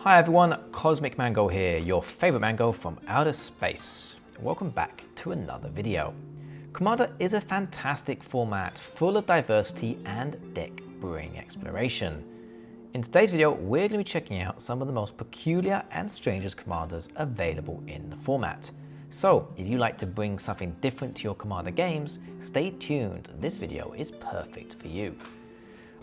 Hi everyone, Cosmic Mango here, your favorite mango from outer space. Welcome back to another video. Commander is a fantastic format full of diversity and deck brewing exploration. In today's video, we're going to be checking out some of the most peculiar and strangest commanders available in the format. So if you like to bring something different to your Commander games, stay tuned, this video is perfect for you.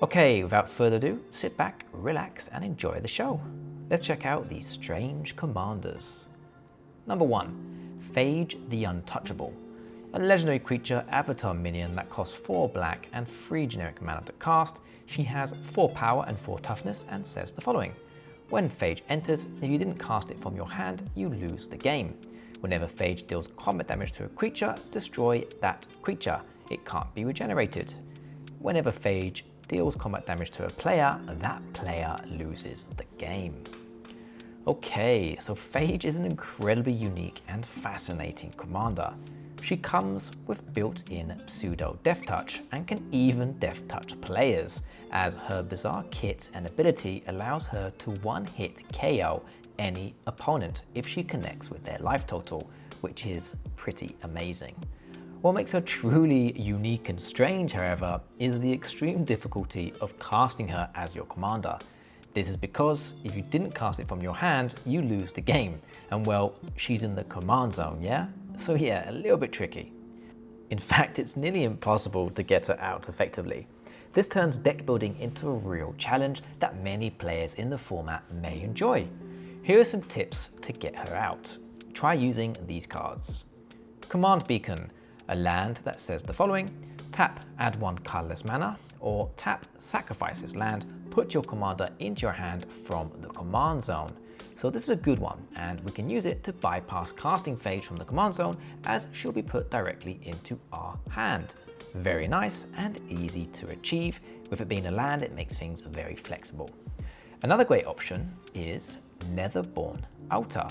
Okay, without further ado, sit back, relax and enjoy the show. Let's check out these strange commanders. Number 1. Phage the Untouchable. A legendary creature avatar minion that costs 4 black and 3 generic mana to cast. She has 4 power and 4 toughness and says the following. When Phage enters, if you didn't cast it from your hand, you lose the game. Whenever Phage deals combat damage to a creature, destroy that creature. It can't be regenerated. Whenever Phage deals combat damage to a player, that player loses the game. Okay, so Phage is an incredibly unique and fascinating commander. She comes with built-in pseudo death touch and can even death touch players, as her bizarre kit and ability allows her to one-hit KO any opponent if she connects with their life total, which is pretty amazing. What makes her truly unique and strange, however, is the extreme difficulty of casting her as your commander. This is because if you didn't cast it from your hand, you lose the game. And well, she's in the command zone, yeah? So yeah, a little bit tricky. In fact, it's nearly impossible to get her out effectively. This turns deck building into a real challenge that many players in the format may enjoy. Here are some tips to get her out. Try using these cards. Command Beacon. A land that says the following: tap, add 1 colorless mana, or tap, sacrifice this land, put your commander into your hand from the command zone. So this is a good one, and we can use it to bypass casting Phage from the command zone, as she'll be put directly into our hand. Very nice and easy to achieve. With it being a land, it makes things very flexible. Another great option is Netherborn Altar.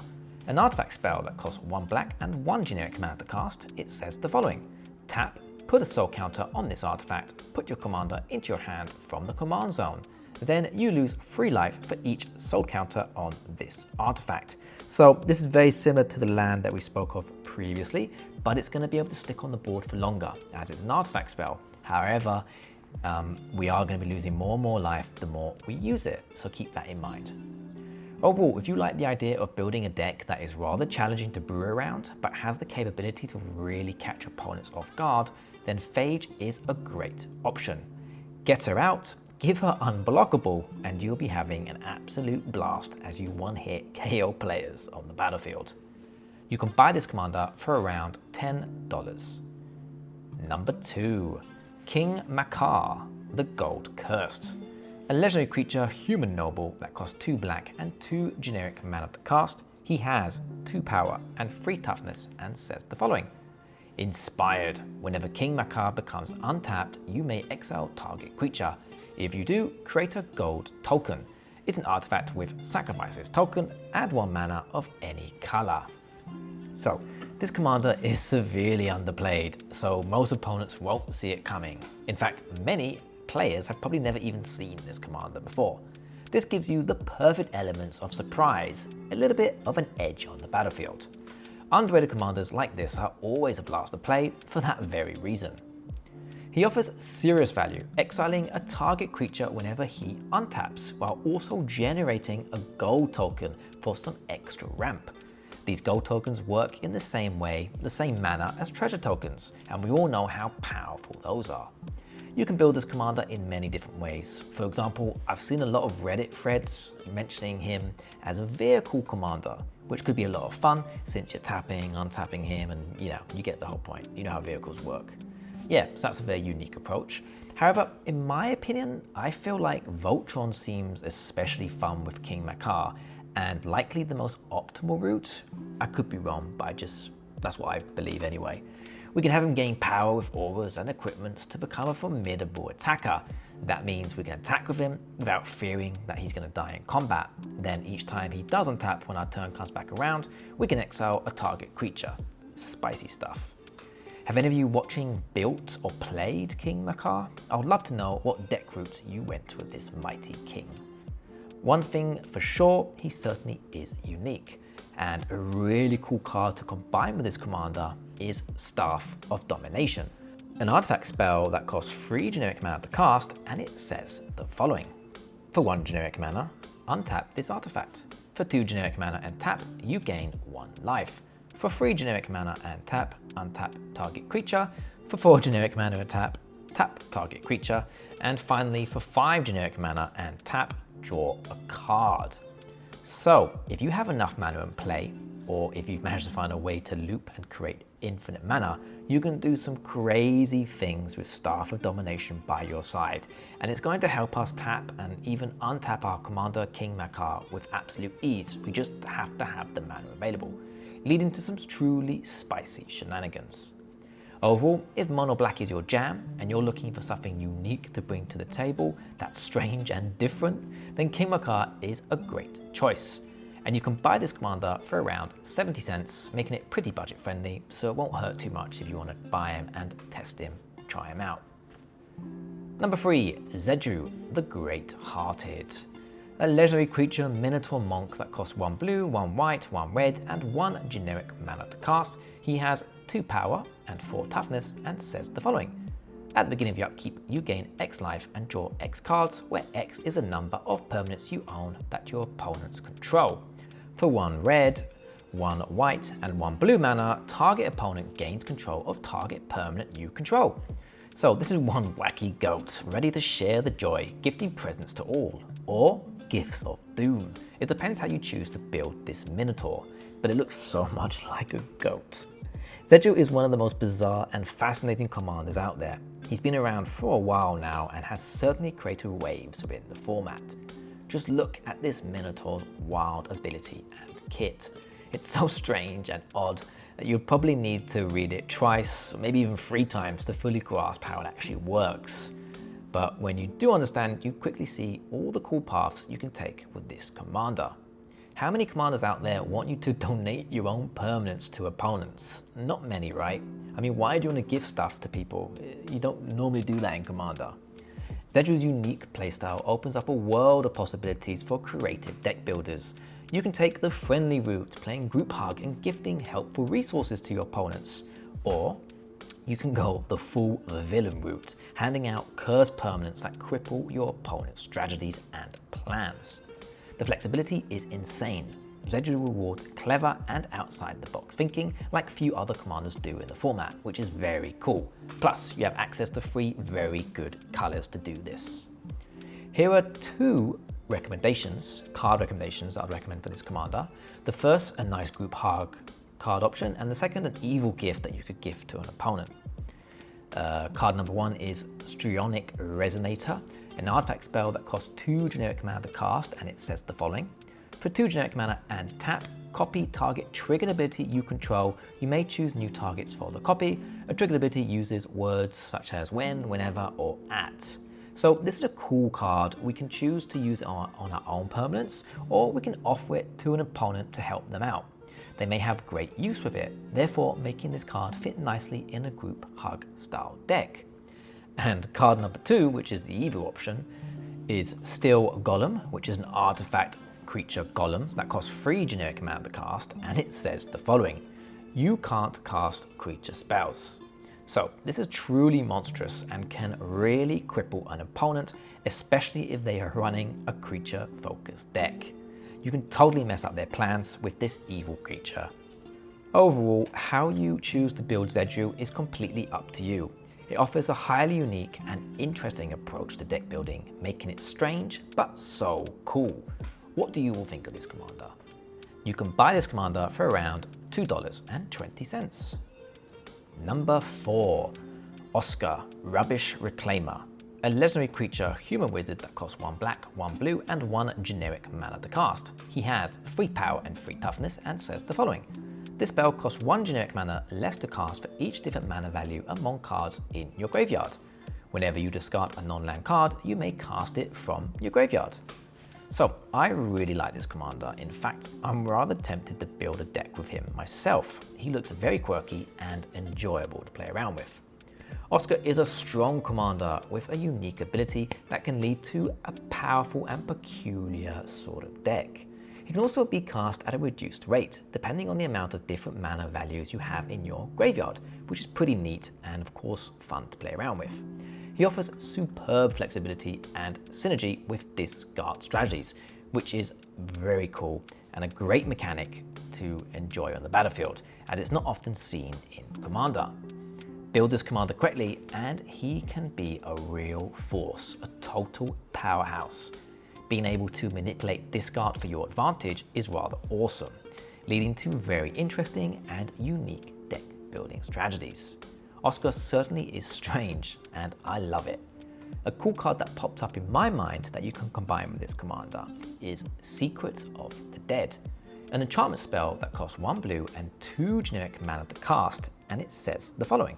An artifact spell that costs 1 black and 1 generic mana to cast. It says the following: tap, put a soul counter on this artifact, put your commander into your hand from the command zone. Then you lose 3 life for each soul counter on this artifact. So this is very similar to the land that we spoke of previously, but it's going to be able to stick on the board for longer as it's an artifact spell. However, we are going to be losing more and more life the more we use it, so keep that in mind. Overall, if you like the idea of building a deck that is rather challenging to brew around, but has the capability to really catch opponents off guard, then Phage is a great option. Get her out, give her unblockable, and you'll be having an absolute blast as you one-hit KO players on the battlefield. You can buy this commander for around $10. Number 2. King Macar, the Gold Cursed. A legendary creature, human noble, that costs 2 black and 2 generic mana to cast. He has 2 power and 3 toughness and says the following. Inspired. Whenever King Macar becomes untapped, you may exile target creature. If you do, create a gold token. It's an artifact with sacrifice this token, add 1 mana of any color. So, this commander is severely underplayed, so most opponents won't see it coming. In fact, many players have probably never even seen this commander before. This gives you the perfect elements of surprise, a little bit of an edge on the battlefield. Underrated commanders like this are always a blast to play for that very reason. He offers serious value, exiling a target creature whenever he untaps, while also generating a gold token for some extra ramp. These gold tokens work in the same way, the same manner as treasure tokens, and we all know how powerful those are. You can build this commander in many different ways. For example, I've seen a lot of Reddit threads mentioning him as a vehicle commander, which could be a lot of fun since you're tapping, untapping him, and you get the whole point. You know how vehicles work. Yeah, so that's a very unique approach. However, in my opinion, I feel like Voltron seems especially fun with King Macar, and likely the most optimal route. I could be wrong, but that's what I believe anyway. We can have him gain power with auras and equipments to become a formidable attacker. That means we can attack with him without fearing that he's going to die in combat. Then each time he does untap when our turn comes back around, we can exile a target creature. Spicy stuff. Have any of you watching built or played King Macar? I would love to know what deck route you went with this mighty king. One thing for sure, he certainly is unique. And a really cool card to combine with this commander is Staff of Domination, an artifact spell that costs 3 generic mana to cast, and it says the following. For 1 generic mana, untap this artifact. For 2 generic mana and tap, you gain 1 life. For 3 generic mana and tap, untap target creature. For 4 generic mana and tap target creature. And finally, for 5 generic mana and tap, draw a card. So if you have enough mana in play, or if you've managed to find a way to loop and create infinite mana, you can do some crazy things with Staff of Domination by your side. And it's going to help us tap and even untap our commander King Macar with absolute ease. We just have to have the mana available, leading to some truly spicy shenanigans. Overall, if mono black is your jam and you're looking for something unique to bring to the table that's strange and different, then King Macar is a great choice. And you can buy this commander for around 70 cents, making it pretty budget friendly, so it won't hurt too much if you want to buy him and test him, try him out. Number 3, Zedruu the Greathearted. A legendary creature Minotaur Monk that costs 1 blue, 1 white, 1 red, and 1 generic mana to cast. He has 2 power and 4 toughness and says the following. At the beginning of your upkeep, you gain X life and draw X cards, where X is a number of permanents you own that your opponents control. For 1 red, 1 white, and 1 blue mana, target opponent gains control of target permanent you control. So this is one wacky goat, ready to share the joy, gifting presents to all, or gifts of doom. It depends how you choose to build this Minotaur, but it looks so much like a goat. Zedruu is one of the most bizarre and fascinating commanders out there. He's been around for a while now and has certainly created waves within the format. Just look at this Minotaur's wild ability and kit. It's so strange and odd that you'll probably need to read it twice, or maybe even 3 times to fully grasp how it actually works. But when you do understand, you quickly see all the cool paths you can take with this commander. How many commanders out there want you to donate your own permanents to opponents? Not many, right? I mean, why do you want to give stuff to people? You don't normally do that in Commander. Zedruu's unique playstyle opens up a world of possibilities for creative deck builders. You can take the friendly route, playing group hug and gifting helpful resources to your opponents. Or you can go the full villain route, handing out cursed permanents that cripple your opponent's strategies and plans. The flexibility is insane. Zedruu rewards clever and outside-the-box thinking like few other commanders do in the format, which is very cool. Plus, you have access to 3 very good colors to do this. Here are 2 card recommendations I'd recommend for this commander. The first, a nice group hug card option, and the second, an evil gift that you could gift to an opponent. Card number 1 is Strangest Resonator, an artifact spell that costs 2 generic mana to cast, and it says the following. For 2 generic mana and tap, copy target triggered ability you control. You may choose new targets for the copy. A triggered ability uses words such as when, whenever, or at. So this is a cool card. We can choose to use it on our own permanents, or we can offer it to an opponent to help them out. They may have great use with it, therefore making this card fit nicely in a group hug style deck. And card number 2, which is the evil option, is Steel Golem, which is an artifact creature golem that costs 3 generic mana to cast, and it says the following. You can't cast creature spells. So this is truly monstrous and can really cripple an opponent, especially if they are running a creature focused deck. You can totally mess up their plans with this evil creature. Overall, how you choose to build Zedruu is completely up to you. It offers a highly unique and interesting approach to deck building, making it strange but so cool. What do you all think of this commander? You can buy this commander for around $2.20. Number 4, Oskar, Rubbish Reclaimer. A legendary creature, human wizard that costs 1 black, 1 blue, and 1 generic mana to cast. He has 3 power and 3 toughness and says the following. This spell costs 1 generic mana less to cast for each different mana value among cards in your graveyard. Whenever you discard a non-land card, you may cast it from your graveyard. So I really like this commander. In fact, I'm rather tempted to build a deck with him myself. He looks very quirky and enjoyable to play around with. Oskar is a strong commander with a unique ability that can lead to a powerful and peculiar sort of deck. He can also be cast at a reduced rate, depending on the amount of different mana values you have in your graveyard, which is pretty neat and of course fun to play around with. He offers superb flexibility and synergy with discard strategies, which is very cool and a great mechanic to enjoy on the battlefield, as it's not often seen in Commander. Build this commander correctly and he can be a real force, a total powerhouse. Being able to manipulate discard for your advantage is rather awesome, leading to very interesting and unique deck building strategies. Oskar certainly is strange and I love it. A cool card that popped up in my mind that you can combine with this commander is Secret of the Dead, an enchantment spell that costs 1 blue and 2 generic mana to cast, and it says the following.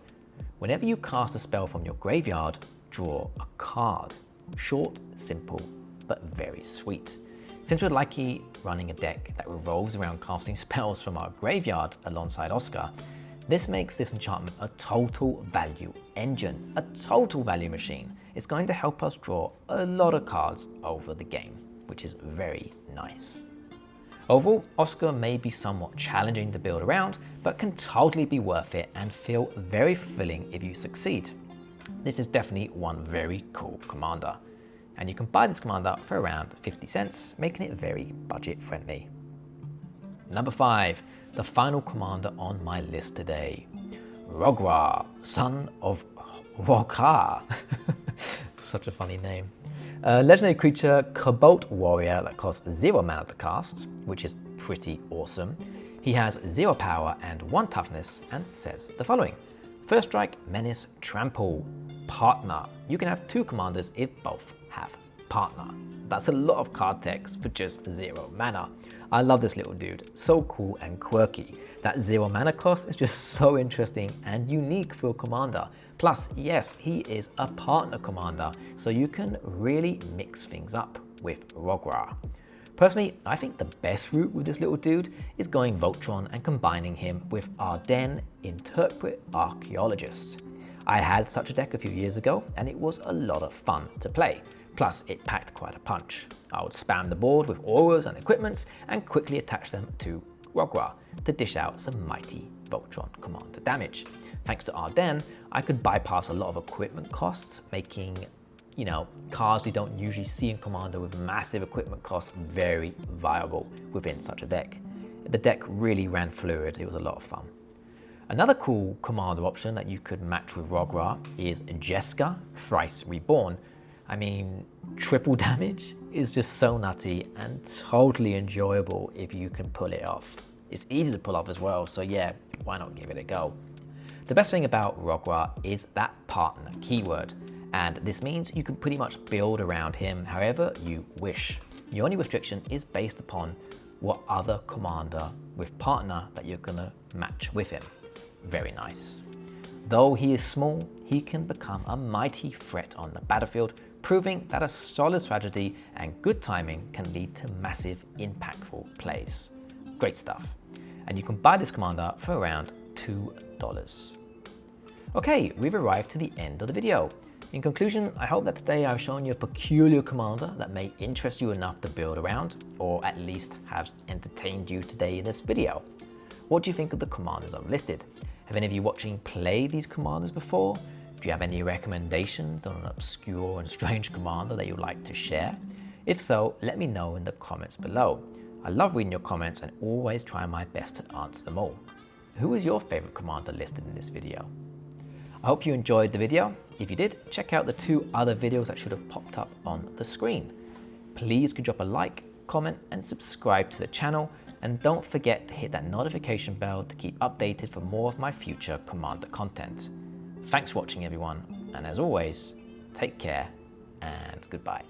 Whenever you cast a spell from your graveyard, draw a card. Short, simple, but very sweet. Since we're likely running a deck that revolves around casting spells from our graveyard alongside Oskar, this makes this enchantment a total value engine, a total value machine. It's going to help us draw a lot of cards over the game, which is very nice. Overall, Oskar may be somewhat challenging to build around, but can totally be worth it and feel very fulfilling if you succeed. This is definitely one very cool commander. And you can buy this commander for around 50 cents, making it very budget friendly. Number 5, the final commander on my list today. Rograkh, son of Rohgahh. Such a funny name. A legendary creature, Cobalt Warrior that costs 0 mana to cast, which is pretty awesome. He has 0 power and 1 toughness and says the following. First strike, menace, trample, partner. You can have 2 commanders if both have partner. That's a lot of card text for just 0 mana. I love this little dude, so cool and quirky. That 0 mana cost is just so interesting and unique for a commander. Plus, yes, he is a partner commander, so you can really mix things up with Rograkh. Personally, I think the best route with this little dude is going Voltron and combining him with Ardenn Interpret Archaeologist. I had such a deck a few years ago and it was a lot of fun to play. Plus, it packed quite a punch. I would spam the board with auras and equipments and quickly attach them to Rograkh to dish out some mighty Voltron commander damage. Thanks to Ardenn, I could bypass a lot of equipment costs, making, cards we don't usually see in Commander with massive equipment costs very viable within such a deck. The deck really ran fluid, it was a lot of fun. Another cool commander option that you could match with Rograkh is Jeska, Thrice Reborn. I mean, triple damage is just so nutty and totally enjoyable if you can pull it off. It's easy to pull off as well, so yeah, why not give it a go? The best thing about Rograkh is that partner keyword, and this means you can pretty much build around him however you wish. Your only restriction is based upon what other commander with partner that you're gonna match with him. Very nice. Though he is small, he can become a mighty threat on the battlefield, proving that a solid strategy and good timing can lead to massive, impactful plays. Great stuff. And you can buy this commander for around $2. Okay, we've arrived to the end of the video. In conclusion, I hope that today I've shown you a peculiar commander that may interest you enough to build around, or at least has entertained you today in this video. What do you think of the commanders I've listed? Have any of you watching played these commanders before? Do you have any recommendations on an obscure and strange commander that you'd like to share? If so, let me know in the comments below. I love reading your comments and always try my best to answer them all. Who was your favorite commander listed in this video? I hope you enjoyed the video. If you did, check out the 2 other videos that should have popped up on the screen. Please could drop a like, comment and subscribe to the channel, and don't forget to hit that notification bell to keep updated for more of my future Commander content. Thanks for watching everyone, and as always, take care and goodbye.